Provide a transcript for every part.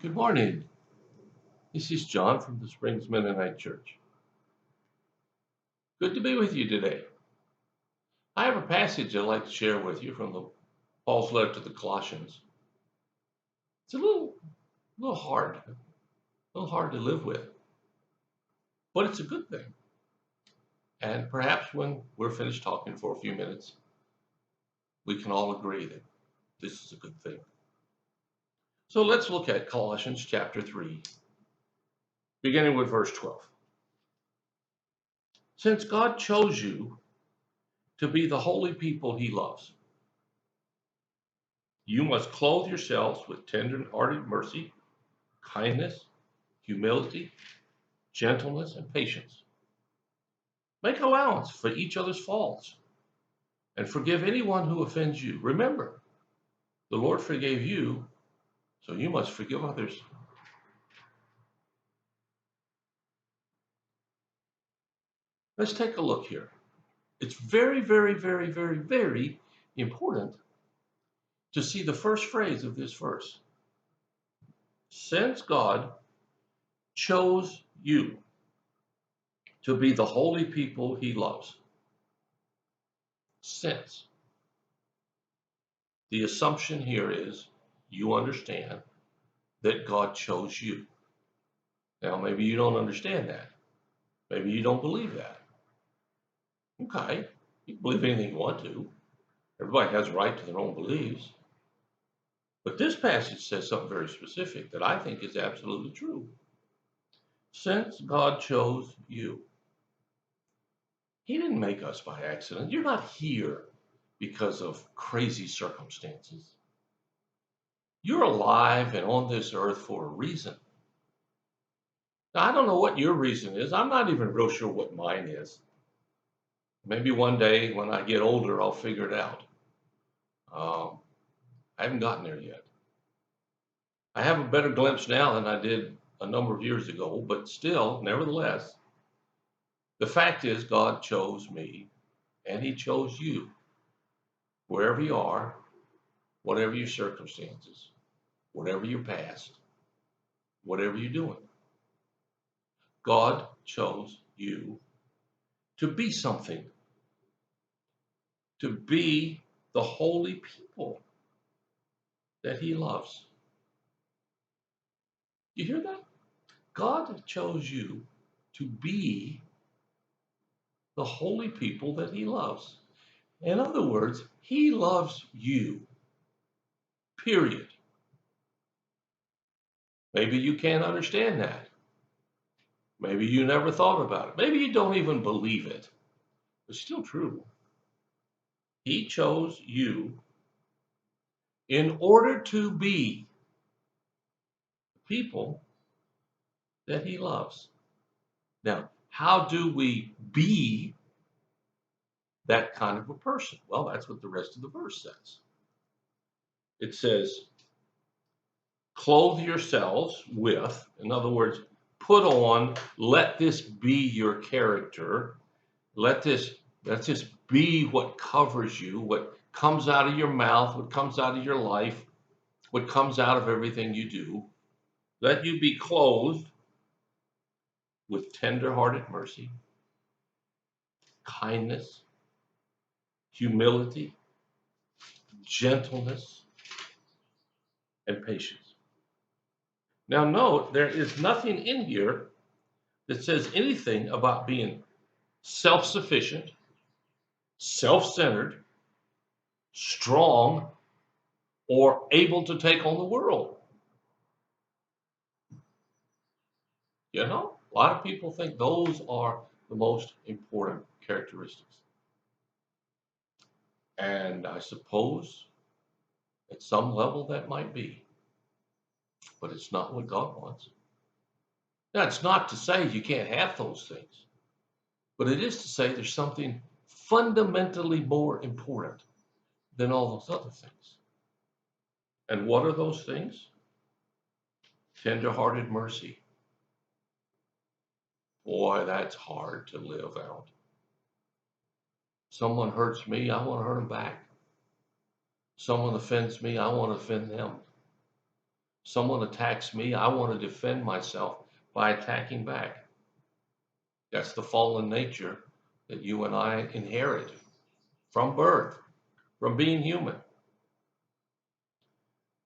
Good morning. This is John from the Springs Mennonite Church. Good to be with you today. I have a passage I'd like to share with you from Paul's letter to the Colossians. It's a little hard to live with, but it's a good thing. And perhaps when we're finished talking for a few minutes, we can all agree that this is a good thing. So let's look at Colossians chapter 3, beginning with verse 12. Since God chose you to be the holy people he loves, you must clothe yourselves with tender-hearted mercy, kindness, humility, gentleness, and patience. Make allowance for each other's faults and forgive anyone who offends you. Remember, the Lord forgave you, so you must forgive others. Let's take a look here. It's very, very, very, very, very important to see the first phrase of this verse. Since God chose you to be the holy people he loves. Since. The assumption here is you understand that God chose you. Now, maybe you don't understand that. Maybe you don't believe that. Okay, you can believe anything you want to. Everybody has a right to their own beliefs. But this passage says something very specific that I think is absolutely true. Since God chose you, he didn't make us by accident. You're not here because of crazy circumstances. You're alive and on this earth for a reason. Now, I don't know what your reason is. I'm not even real sure what mine is. Maybe one day when I get older, I'll figure it out. I haven't gotten there yet. I have a better glimpse now than I did a number of years ago, but still, nevertheless, the fact is God chose me and he chose you, wherever you are, whatever your circumstances, whatever your past, whatever you're doing. God chose you to be something, to be the holy people that he loves. You hear that? God chose you to be the holy people that he loves. In other words, he loves you, period. Maybe you can't understand that. Maybe you never thought about it. Maybe you don't even believe it. It's still true. He chose you in order to be the people that he loves. Now, how do we be that kind of a person? Well, that's what the rest of the verse says. It says, clothe yourselves with, in other words, put on, let this be your character. Let this be what covers you, what comes out of your mouth, what comes out of your life, what comes out of everything you do. Let you be clothed with tender-hearted mercy, kindness, humility, gentleness, and patience. Now note, there is nothing in here that says anything about being self-sufficient, self-centered, strong, or able to take on the world. You know, a lot of people think those are the most important characteristics. And I suppose at some level that might be, but it's not what God wants. Now, it's not to say you can't have those things, but it is to say there's something fundamentally more important than all those other things. And what are those things? Tender-hearted mercy. Boy, that's hard to live out. Someone hurts me, I want to hurt them back. Someone offends me, I want to offend them. Someone attacks me, I want to defend myself by attacking back. That's the fallen nature that you and I inherit from birth, from being human.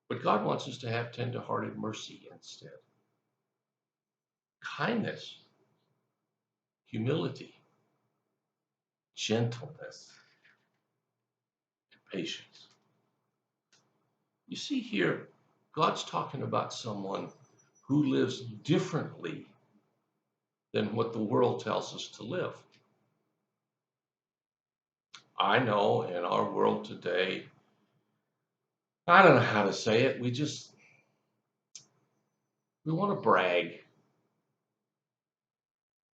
But God wants us to have tender-hearted mercy instead. Kindness, humility, gentleness, and patience. You see here, God's talking about someone who lives differently than what the world tells us to live. I know in our world today, I don't know how to say it, we want to brag.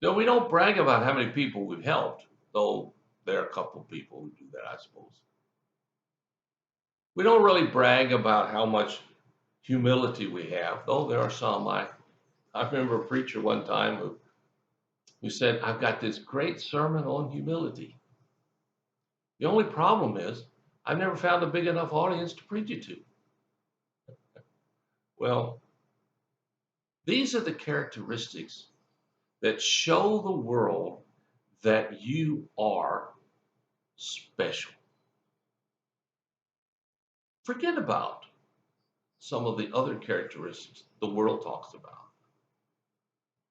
No, we don't brag about how many people we've helped, though there are a couple of people who do that, I suppose. We don't really brag about how much humility we have, though there are some. I remember a preacher one time who said, I've got this great sermon on humility. The only problem is I've never found a big enough audience to preach it to. Well, these are the characteristics that show the world that you are special. Forget about some of the other characteristics the world talks about.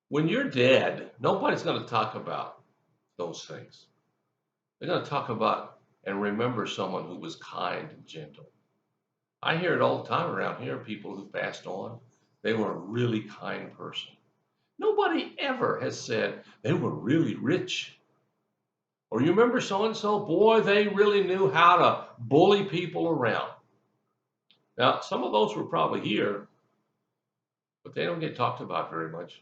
When you're dead, nobody's going to talk about those things. They're going to talk about and remember someone who was kind and gentle. I hear it all the time around here, people who passed on. They were a really kind person. Nobody ever has said they were really rich. Or you remember so-and-so, boy, they really knew how to bully people around. Now, some of those were probably here, but they don't get talked about very much.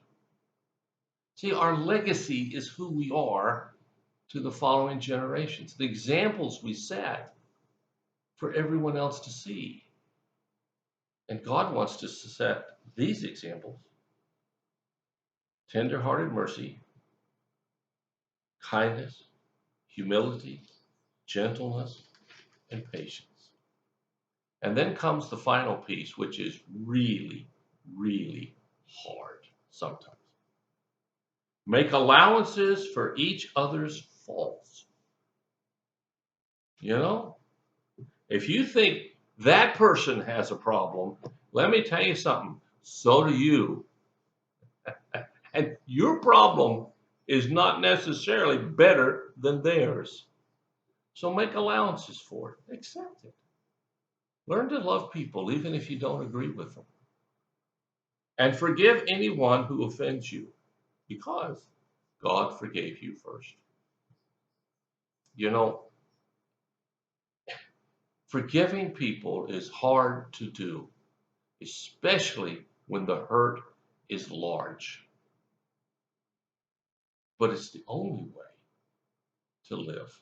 See, our legacy is who we are to the following generations, the examples we set for everyone else to see. And God wants us to set these examples: tender-hearted mercy, kindness, humility, gentleness, and patience. And then comes the final piece, which is really, really hard sometimes. Make allowances for each other's faults. You know, if you think that person has a problem, let me tell you something. So do you. And your problem is not necessarily better than theirs. So make allowances for it. Accept it. Learn to love people even if you don't agree with them. And forgive anyone who offends you because God forgave you first. You know, forgiving people is hard to do, especially when the hurt is large. But it's the only way to live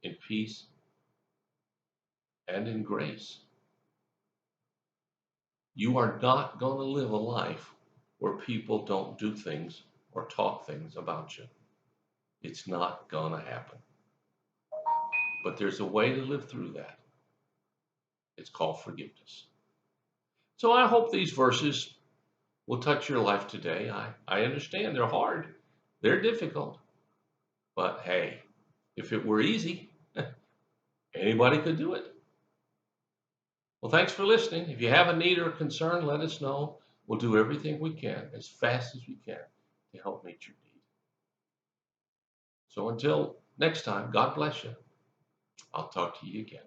in peace and in grace. You are not going to live a life where people don't do things or talk things about you. It's not going to happen. But there's a way to live through that. It's called forgiveness. So I hope these verses will touch your life today. I understand they're hard, they're difficult. But hey, if it were easy, anybody could do it. Well, thanks for listening. If you have a need or a concern, let us know. We'll do everything we can as fast as we can to help meet your need. So until next time, God bless you. I'll talk to you again.